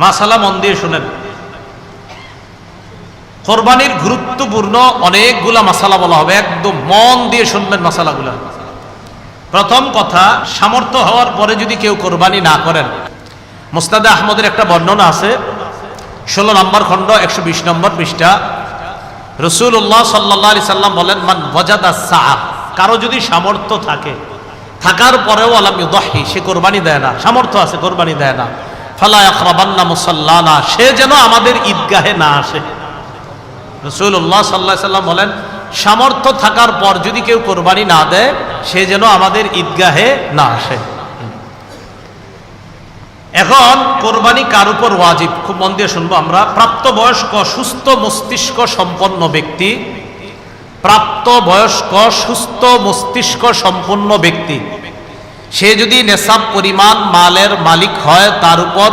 মাসালা মন দিয়ে শুনেন। কোরবানির গুরুত্বপূর্ণ অনেকগুলা মাসালা বলা হবে, একদম মন দিয়ে শুনবেন মাসালাগুলা। প্রথম কথা, সামর্থ্য হওয়ার পরে যদি কেউ কোরবানি না করেন, মুসনাদে আহমদের একটা বর্ণনা আছে, 16 নম্বর খণ্ড 120 নম্বর পৃষ্ঠা। রাসূলুল্লাহ সাল্লাল্লাহু আলাইহি সাল্লাম বলেন, মান ওয়াজাদা সাআ, কারো যদি সামর্থ্য থাকে, থাকার পরেও আলাম ইউদাহি, সে কোরবানি দেয় না, সামর্থ্য আছে কোরবানি দেয় না, ফালা ইয়াকরাবান্না মুসাল্লানা, সে যেন আমাদের ঈদগাহে না আসে। রাসূলুল্লাহ সাল্লাল্লাহু আলাইহি সাল্লাম বলেন, সামর্থ্য থাকার পর যদি কেউ কোরবানি না দেয়, সে যেন আমাদের ঈদগাহে না আসে। এখন কোরবানি কার উপর ওয়াজিব, খুব মন দিয়ে শুনবো আমরা। প্রাপ্তবয়স্ক সুস্থ মস্তিষ্ক সম্পন্ন ব্যক্তি, প্রাপ্তবয়স্ক সুস্থ মস্তিষ্ক সম্পন্ন ব্যক্তি, সে যদি নেশাব পরিমাণ মালের মালিক হয়, তার উপর